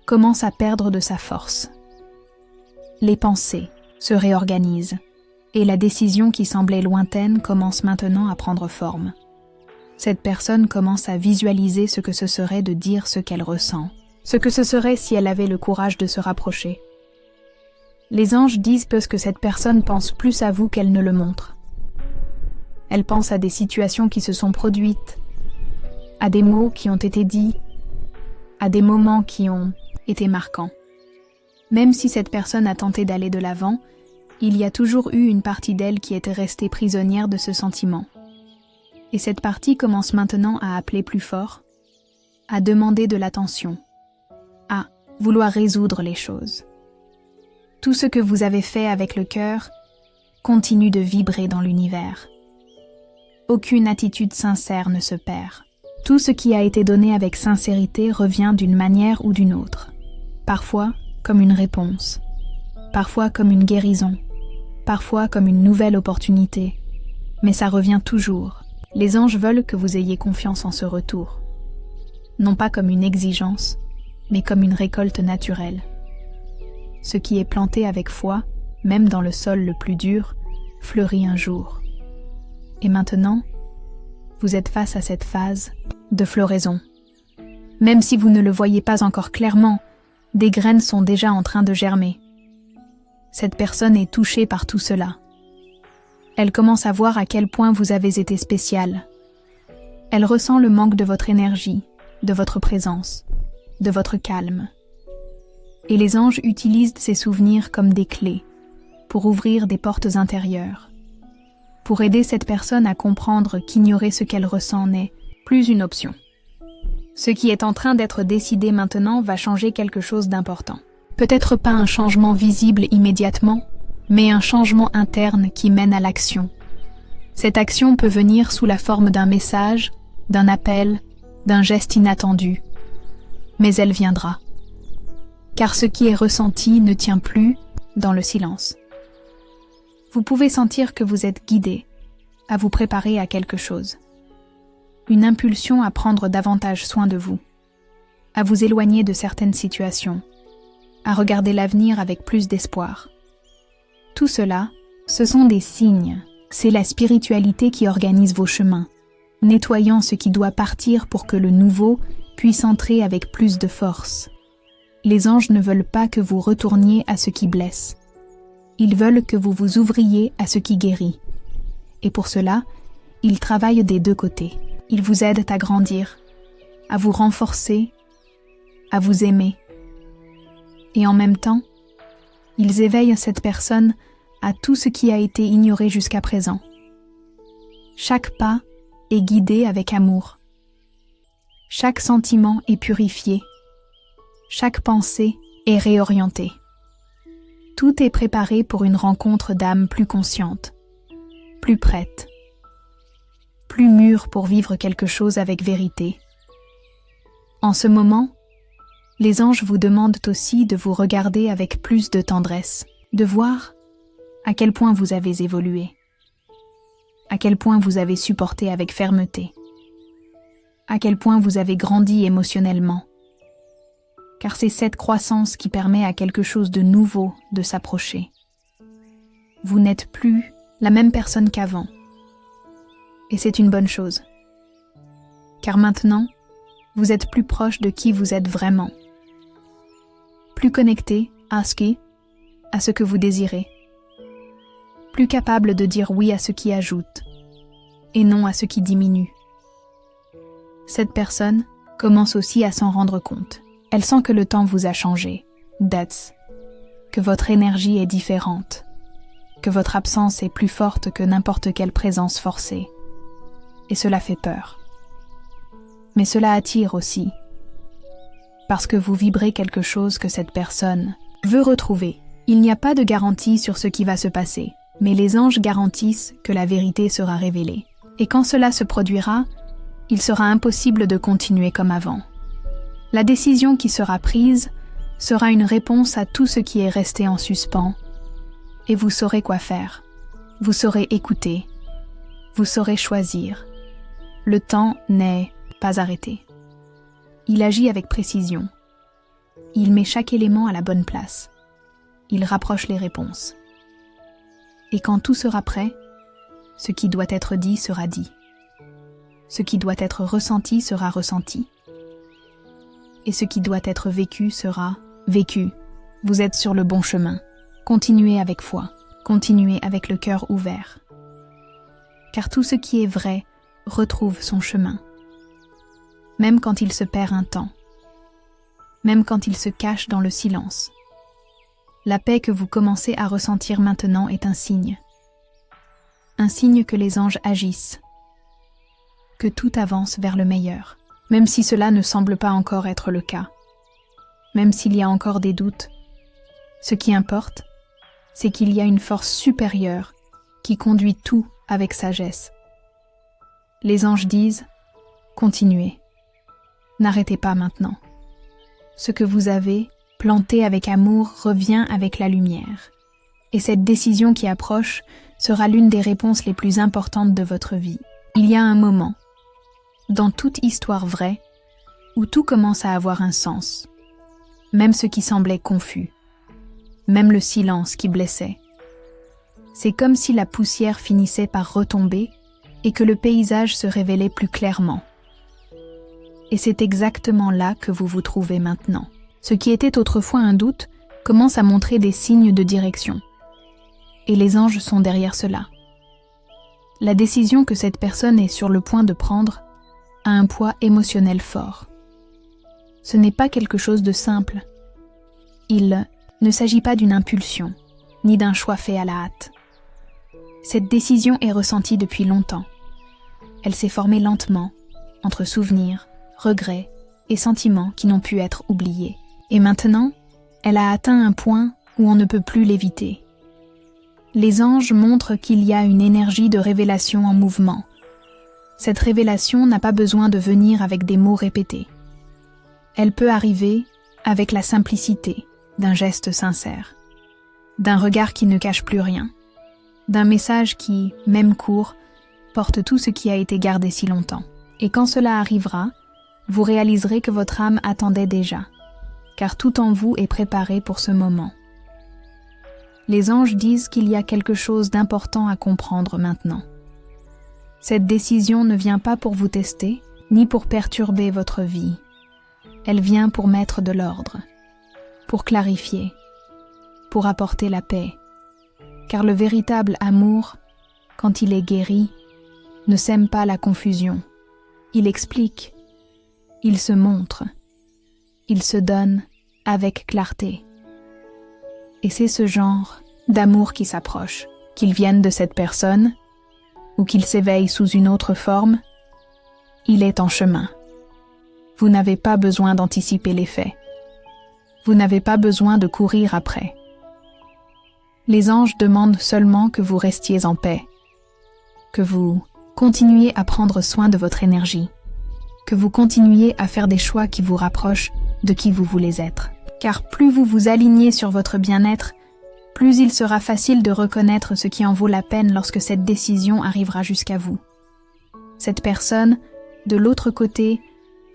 commence à perdre de sa force. Les pensées se réorganisent, et la décision qui semblait lointaine commence maintenant à prendre forme. Cette personne commence à visualiser ce que ce serait de dire ce qu'elle ressent, ce que ce serait si elle avait le courage de se rapprocher. Les anges disent que cette personne pense plus à vous qu'elle ne le montre. Elle pense à des situations qui se sont produites, à des mots qui ont été dits, à des moments qui ont été marquants. Même si cette personne a tenté d'aller de l'avant, il y a toujours eu une partie d'elle qui était restée prisonnière de ce sentiment. Et cette partie commence maintenant à appeler plus fort, à demander de l'attention, à vouloir résoudre les choses. Tout ce que vous avez fait avec le cœur continue de vibrer dans l'univers. Aucune attitude sincère ne se perd. Tout ce qui a été donné avec sincérité revient d'une manière ou d'une autre. Parfois comme une réponse, parfois comme une guérison, parfois comme une nouvelle opportunité. Mais ça revient toujours. Les anges veulent que vous ayez confiance en ce retour. Non pas comme une exigence, mais comme une récolte naturelle. Ce qui est planté avec foi, même dans le sol le plus dur, fleurit un jour. Et maintenant, vous êtes face à cette phase de floraison. Même si vous ne le voyez pas encore clairement, des graines sont déjà en train de germer. Cette personne est touchée par tout cela. Elle commence à voir à quel point vous avez été spécial. Elle ressent le manque de votre énergie, de votre présence, de votre calme. Et les anges utilisent ces souvenirs comme des clés pour ouvrir des portes intérieures, pour aider cette personne à comprendre qu'ignorer ce qu'elle ressent n'est plus une option. Ce qui est en train d'être décidé maintenant va changer quelque chose d'important. Peut-être pas un changement visible immédiatement, mais un changement interne qui mène à l'action. Cette action peut venir sous la forme d'un message, d'un appel, d'un geste inattendu, mais elle viendra. Car ce qui est ressenti ne tient plus dans le silence. Vous pouvez sentir que vous êtes guidé à vous préparer à quelque chose. Une impulsion à prendre davantage soin de vous, à vous éloigner de certaines situations, à regarder l'avenir avec plus d'espoir. Tout cela, ce sont des signes. C'est la spiritualité qui organise vos chemins, nettoyant ce qui doit partir pour que le nouveau puisse entrer avec plus de force. Les anges ne veulent pas que vous retourniez à ce qui blesse. Ils veulent que vous vous ouvriez à ce qui guérit. Et pour cela, ils travaillent des deux côtés. Ils vous aident à grandir, à vous renforcer, à vous aimer. Et en même temps, ils éveillent cette personne à tout ce qui a été ignoré jusqu'à présent. Chaque pas est guidé avec amour. Chaque sentiment est purifié. Chaque pensée est réorientée. Tout est préparé pour une rencontre d'âmes plus conscientes, plus prêtes, plus mûres pour vivre quelque chose avec vérité. En ce moment, les anges vous demandent aussi de vous regarder avec plus de tendresse, de voir à quel point vous avez évolué, à quel point vous avez supporté avec fermeté, à quel point vous avez grandi émotionnellement. Car c'est cette croissance qui permet à quelque chose de nouveau de s'approcher. Vous n'êtes plus la même personne qu'avant. Et c'est une bonne chose. Car maintenant, vous êtes plus proche de qui vous êtes vraiment. Plus connecté à ce que vous désirez. Plus capable de dire oui à ce qui ajoute, et non à ce qui diminue. Cette personne commence aussi à s'en rendre compte. Elle sent que le temps vous a changé, que votre énergie est différente, que votre absence est plus forte que n'importe quelle présence forcée. Et cela fait peur. Mais cela attire aussi, parce que vous vibrez quelque chose que cette personne veut retrouver. Il n'y a pas de garantie sur ce qui va se passer, mais les anges garantissent que la vérité sera révélée. Et quand cela se produira, il sera impossible de continuer comme avant. La décision qui sera prise sera une réponse à tout ce qui est resté en suspens, et vous saurez quoi faire. Vous saurez écouter. Vous saurez choisir. Le temps n'est pas arrêté. Il agit avec précision. Il met chaque élément à la bonne place. Il rapproche les réponses. Et quand tout sera prêt, ce qui doit être dit sera dit. Ce qui doit être ressenti sera ressenti. Et ce qui doit être vécu sera vécu. Vous êtes sur le bon chemin. Continuez avec foi. Continuez avec le cœur ouvert. Car tout ce qui est vrai retrouve son chemin. Même quand il se perd un temps. Même quand il se cache dans le silence. La paix que vous commencez à ressentir maintenant est un signe. Un signe que les anges agissent. Que tout avance vers le meilleur. Même si cela ne semble pas encore être le cas. Même s'il y a encore des doutes. Ce qui importe, c'est qu'il y a une force supérieure qui conduit tout avec sagesse. Les anges disent « Continuez. N'arrêtez pas maintenant. Ce que vous avez planté avec amour revient avec la lumière. Et cette décision qui approche sera l'une des réponses les plus importantes de votre vie. Il y a un moment, dans toute histoire vraie, où tout commence à avoir un sens. Même ce qui semblait confus. Même le silence qui blessait. C'est comme si la poussière finissait par retomber et que le paysage se révélait plus clairement. Et c'est exactement là que vous vous trouvez maintenant. Ce qui était autrefois un doute commence à montrer des signes de direction. Et les anges sont derrière cela. La décision que cette personne est sur le point de prendre a un poids émotionnel fort. Ce n'est pas quelque chose de simple. Il ne s'agit pas d'une impulsion, ni d'un choix fait à la hâte. Cette décision est ressentie depuis longtemps. Elle s'est formée lentement, entre souvenirs, regrets et sentiments qui n'ont pu être oubliés. Et maintenant, elle a atteint un point où on ne peut plus l'éviter. Les anges montrent qu'il y a une énergie de révélation en mouvement. Cette révélation n'a pas besoin de venir avec des mots répétés. Elle peut arriver avec la simplicité d'un geste sincère, d'un regard qui ne cache plus rien, d'un message qui, même court, porte tout ce qui a été gardé si longtemps. Et quand cela arrivera, vous réaliserez que votre âme attendait déjà, car tout en vous est préparé pour ce moment. Les anges disent qu'il y a quelque chose d'important à comprendre maintenant. Cette décision ne vient pas pour vous tester, ni pour perturber votre vie. Elle vient pour mettre de l'ordre, pour clarifier, pour apporter la paix. Car le véritable amour, quand il est guéri, ne sème pas la confusion. Il explique, il se montre, il se donne avec clarté. Et c'est ce genre d'amour qui s'approche, qu'il vienne de cette personne ou qu'il s'éveille sous une autre forme, il est en chemin. Vous n'avez pas besoin d'anticiper les faits. Vous n'avez pas besoin de courir après. Les anges demandent seulement que vous restiez en paix, que vous continuiez à prendre soin de votre énergie, que vous continuiez à faire des choix qui vous rapprochent de qui vous voulez être. Car plus vous vous alignez sur votre bien-être, plus il sera facile de reconnaître ce qui en vaut la peine lorsque cette décision arrivera jusqu'à vous. Cette personne, de l'autre côté,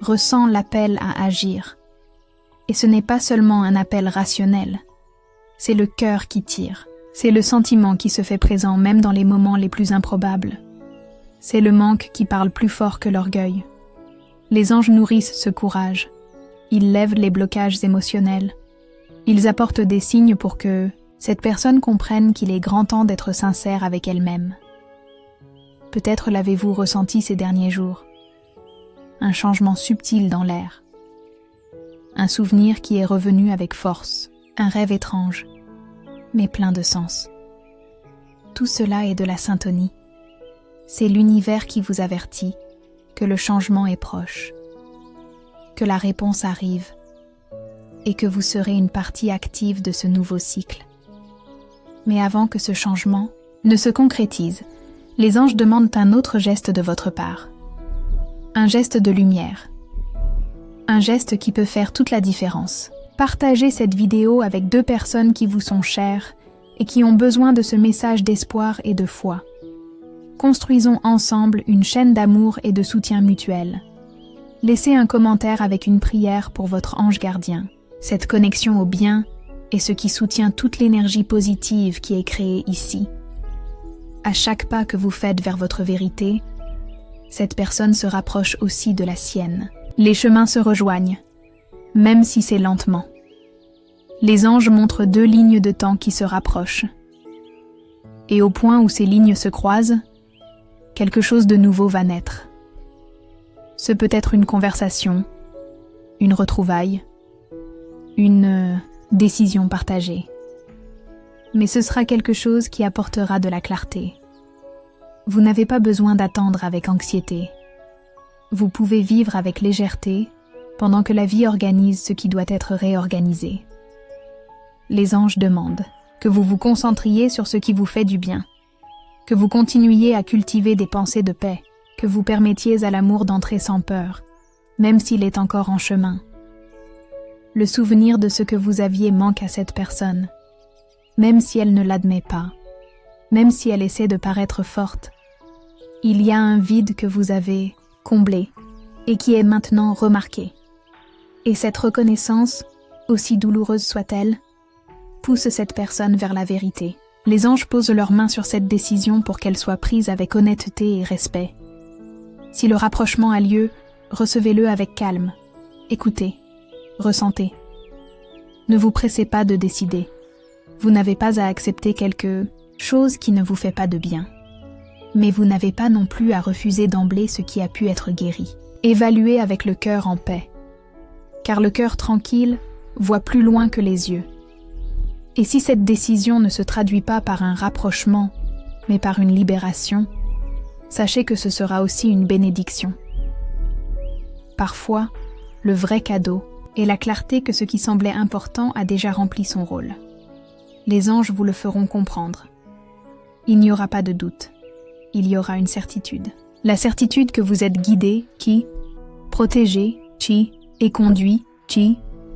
ressent l'appel à agir. Et ce n'est pas seulement un appel rationnel, c'est le cœur qui tire. C'est le sentiment qui se fait présent même dans les moments les plus improbables. C'est le manque qui parle plus fort que l'orgueil. Les anges nourrissent ce courage. Ils lèvent les blocages émotionnels. Ils apportent des signes pour que cette personne comprenne qu'il est grand temps d'être sincère avec elle-même. Peut-être l'avez-vous ressenti ces derniers jours. Un changement subtil dans l'air. Un souvenir qui est revenu avec force. Un rêve étrange, mais plein de sens. Tout cela est de la syntonie. C'est l'univers qui vous avertit que le changement est proche, que la réponse arrive et que vous serez une partie active de ce nouveau cycle. Mais avant que ce changement ne se concrétise, les anges demandent un autre geste de votre part. Un geste de lumière. Un geste qui peut faire toute la différence. Partagez cette vidéo avec 2 personnes qui vous sont chères et qui ont besoin de ce message d'espoir et de foi. Construisons ensemble une chaîne d'amour et de soutien mutuel. Laissez un commentaire avec une prière pour votre ange gardien. Cette connexion au bien est ce qui soutient toute l'énergie positive qui est créée ici. À chaque pas que vous faites vers votre vérité, cette personne se rapproche aussi de la sienne. Les chemins se rejoignent, même si c'est lentement. Les anges montrent 2 lignes de temps qui se rapprochent. Et au point où ces lignes se croisent, quelque chose de nouveau va naître. Ce peut être une conversation, une retrouvaille, une décision partagée. Mais ce sera quelque chose qui apportera de la clarté. Vous n'avez pas besoin d'attendre avec anxiété. Vous pouvez vivre avec légèreté pendant que la vie organise ce qui doit être réorganisé. Les anges demandent que vous vous concentriez sur ce qui vous fait du bien, que vous continuiez à cultiver des pensées de paix, que vous permettiez à l'amour d'entrer sans peur, même s'il est encore en chemin. Le souvenir de ce que vous aviez manque à cette personne, même si elle ne l'admet pas, même si elle essaie de paraître forte. Il y a un vide que vous avez comblé et qui est maintenant remarqué. Et cette reconnaissance, aussi douloureuse soit-elle, pousse cette personne vers la vérité. Les anges posent leurs mains sur cette décision pour qu'elle soit prise avec honnêteté et respect. Si le rapprochement a lieu, recevez-le avec calme. Écoutez, ressentez. Ne vous pressez pas de décider. Vous n'avez pas à accepter quelque chose qui ne vous fait pas de bien. Mais vous n'avez pas non plus à refuser d'emblée ce qui a pu être guéri. Évaluez avec le cœur en paix. Car le cœur tranquille voit plus loin que les yeux. Et si cette décision ne se traduit pas par un rapprochement, mais par une libération, sachez que ce sera aussi une bénédiction. Parfois, le vrai cadeau est la clarté que ce qui semblait important a déjà rempli son rôle. Les anges vous le feront comprendre. Il n'y aura pas de doute. Il y aura une certitude. La certitude que vous êtes guidé, protégé, et conduit,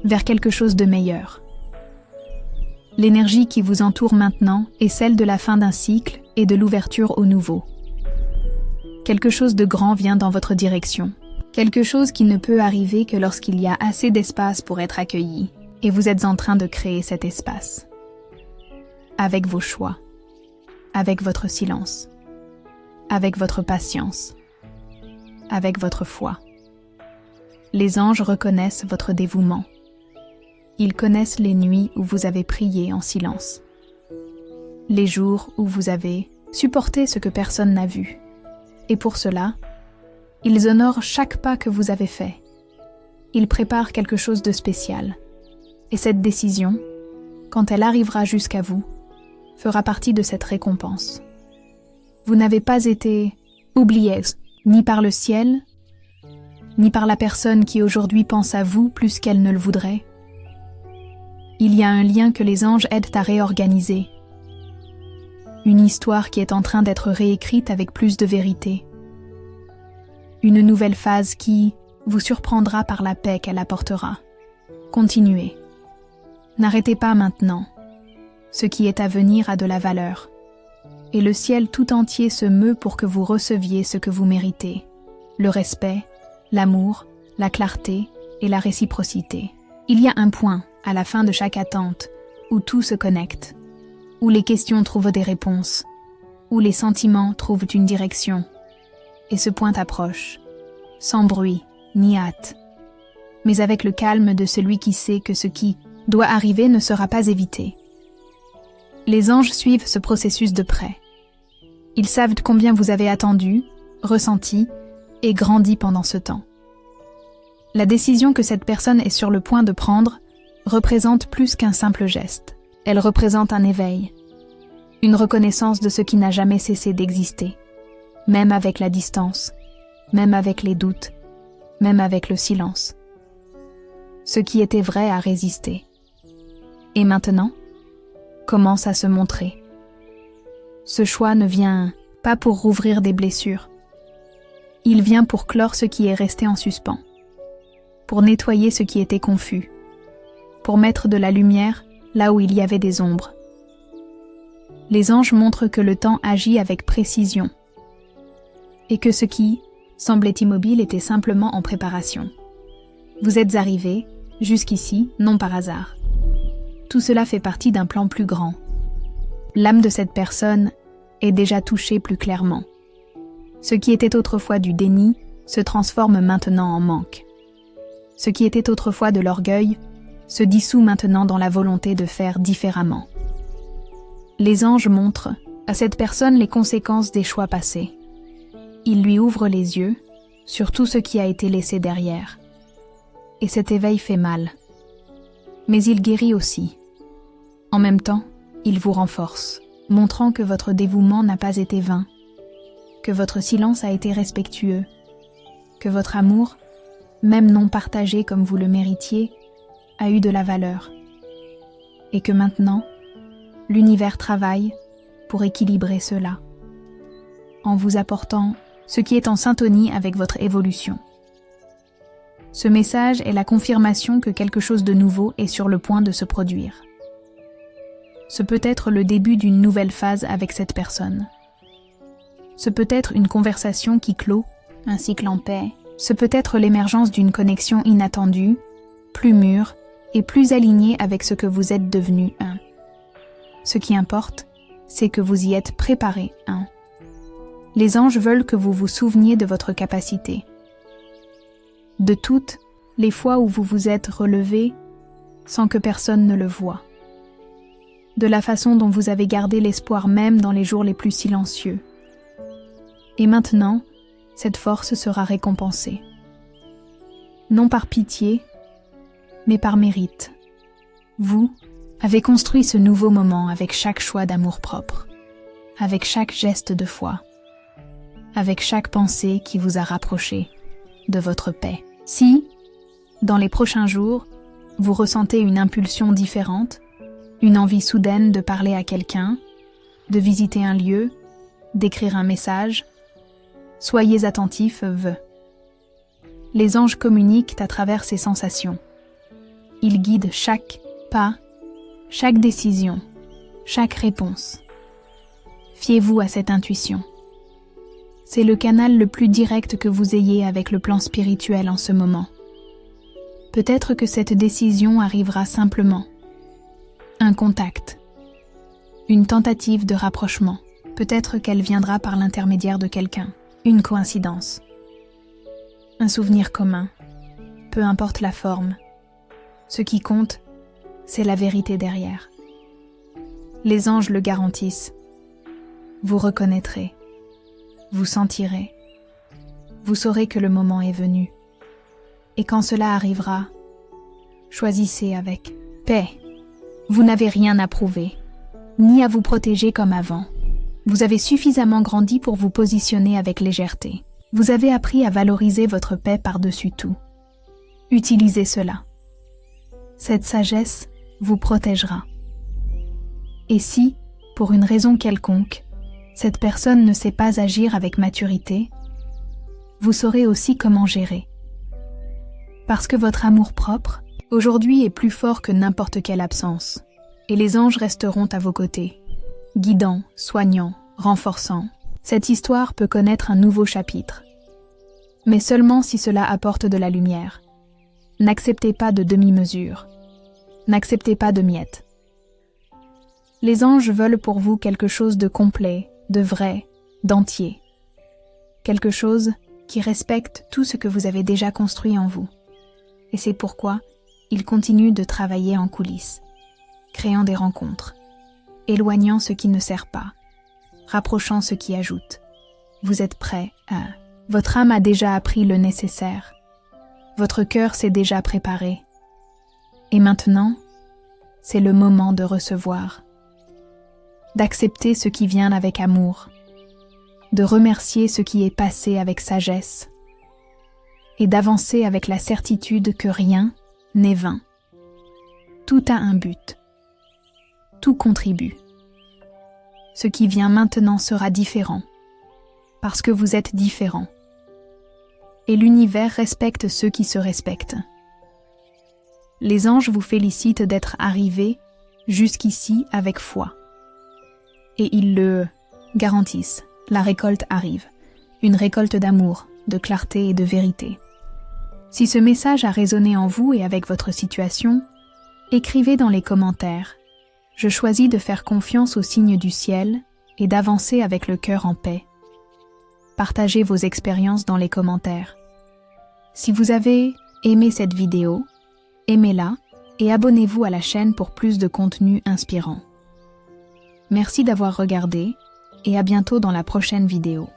vers quelque chose de meilleur. L'énergie qui vous entoure maintenant est celle de la fin d'un cycle et de l'ouverture au nouveau. Quelque chose de grand vient dans votre direction. Quelque chose qui ne peut arriver que lorsqu'il y a assez d'espace pour être accueilli. Et vous êtes en train de créer cet espace. Avec vos choix. Avec votre silence. Avec votre patience. Avec votre foi. Les anges reconnaissent votre dévouement. Ils connaissent les nuits où vous avez prié en silence. Les jours où vous avez supporté ce que personne n'a vu. Et pour cela, ils honorent chaque pas que vous avez fait. Ils préparent quelque chose de spécial. Et cette décision, quand elle arrivera jusqu'à vous, fera partie de cette récompense. Vous n'avez pas été oubliés, ni par le ciel, ni par la personne qui aujourd'hui pense à vous plus qu'elle ne le voudrait. Il y a un lien que les anges aident à réorganiser. Une histoire qui est en train d'être réécrite avec plus de vérité. Une nouvelle phase qui vous surprendra par la paix qu'elle apportera. Continuez. N'arrêtez pas maintenant. Ce qui est à venir a de la valeur. Et le ciel tout entier se meut pour que vous receviez ce que vous méritez. Le respect, l'amour, la clarté et la réciprocité. Il y a un point, à la fin de chaque attente, où tout se connecte, où les questions trouvent des réponses, où les sentiments trouvent une direction. Et ce point approche, sans bruit ni hâte, mais avec le calme de celui qui sait que ce qui doit arriver ne sera pas évité. Les anges suivent ce processus de près. Ils savent combien vous avez attendu, ressenti et grandi pendant ce temps. La décision que cette personne est sur le point de prendre représente plus qu'un simple geste. Elle représente un éveil, une reconnaissance de ce qui n'a jamais cessé d'exister, même avec la distance, même avec les doutes, même avec le silence. Ce qui était vrai a résisté. Et maintenant, commence à se montrer. Ce choix ne vient pas pour rouvrir des blessures. Il vient pour clore ce qui est resté en suspens, pour nettoyer ce qui était confus, pour mettre de la lumière là où il y avait des ombres. Les anges montrent que le temps agit avec précision et que ce qui semblait immobile était simplement en préparation. Vous êtes arrivés jusqu'ici, non par hasard. Tout cela fait partie d'un plan plus grand. L'âme de cette personne est déjà touchée plus clairement. Ce qui était autrefois du déni se transforme maintenant en manque. Ce qui était autrefois de l'orgueil se dissout maintenant dans la volonté de faire différemment. Les anges montrent à cette personne les conséquences des choix passés. Ils lui ouvrent les yeux sur tout ce qui a été laissé derrière. Et cet éveil fait mal. Mais il guérit aussi. En même temps, il vous renforce, montrant que votre dévouement n'a pas été vain, que votre silence a été respectueux, que votre amour, même non partagé comme vous le méritiez, a eu de la valeur, et que maintenant, l'univers travaille pour équilibrer cela, en vous apportant ce qui est en syntonie avec votre évolution. Ce message est la confirmation que quelque chose de nouveau est sur le point de se produire. Ce peut être le début d'une nouvelle phase avec cette personne. Ce peut être une conversation qui clôt un cycle en paix. Ce peut être l'émergence d'une connexion inattendue, plus mûre et plus alignée avec ce que vous êtes devenu un. Ce qui importe, c'est que vous y êtes préparé un. Les anges veulent que vous vous souveniez de votre capacité. De toutes les fois où vous vous êtes relevé sans que personne ne le voie. De la façon dont vous avez gardé l'espoir même dans les jours les plus silencieux. Et maintenant, cette force sera récompensée. Non par pitié, mais par mérite. Vous avez construit ce nouveau moment avec chaque choix d'amour-propre, avec chaque geste de foi, avec chaque pensée qui vous a rapproché de votre paix. Si, dans les prochains jours, vous ressentez une impulsion différente, une envie soudaine de parler à quelqu'un, de visiter un lieu, d'écrire un message, soyez attentifs. Les anges communiquent à travers ces sensations. Ils guident chaque pas, chaque décision, chaque réponse. Fiez-vous à cette intuition. C'est le canal le plus direct que vous ayez avec le plan spirituel en ce moment. Peut-être que cette décision arrivera simplement. Un contact, une tentative de rapprochement. Peut-être qu'elle viendra par l'intermédiaire de quelqu'un. Une coïncidence. Un souvenir commun. Peu importe la forme. Ce qui compte, c'est la vérité derrière. Les anges le garantissent. Vous reconnaîtrez. Vous sentirez. Vous saurez que le moment est venu. Et quand cela arrivera, choisissez avec paix. Vous n'avez rien à prouver, ni à vous protéger comme avant. Vous avez suffisamment grandi pour vous positionner avec légèreté. Vous avez appris à valoriser votre paix par-dessus tout. Utilisez cela. Cette sagesse vous protégera. Et si, pour une raison quelconque, cette personne ne sait pas agir avec maturité, vous saurez aussi comment gérer. Parce que votre amour-propre, aujourd'hui, est plus fort que n'importe quelle absence, et les anges resteront à vos côtés, guidant, soignant, renforçant. Cette histoire peut connaître un nouveau chapitre. Mais seulement si cela apporte de la lumière. N'acceptez pas de demi-mesure. N'acceptez pas de miettes. Les anges veulent pour vous quelque chose de complet, de vrai, d'entier. Quelque chose qui respecte tout ce que vous avez déjà construit en vous. Et c'est pourquoi ils continuent de travailler en coulisses, créant des rencontres, éloignant ce qui ne sert pas, rapprochant ce qui ajoute. Vous êtes prêts à... Votre âme a déjà appris le nécessaire. Votre cœur s'est déjà préparé. Et maintenant, c'est le moment de recevoir, d'accepter ce qui vient avec amour, de remercier ce qui est passé avec sagesse, et d'avancer avec la certitude que rien n'est vain. Tout a un but. Tout contribue. Ce qui vient maintenant sera différent, parce que vous êtes différent. Et l'univers respecte ceux qui se respectent. Les anges vous félicitent d'être arrivés jusqu'ici avec foi. Et ils le garantissent. La récolte arrive. Une récolte d'amour, de clarté et de vérité. Si ce message a résonné en vous et avec votre situation, écrivez dans les commentaires. Je choisis de faire confiance aux signes du ciel et d'avancer avec le cœur en paix. Partagez vos expériences dans les commentaires. Si vous avez aimé cette vidéo, aimez-la et abonnez-vous à la chaîne pour plus de contenu inspirant. Merci d'avoir regardé et à bientôt dans la prochaine vidéo.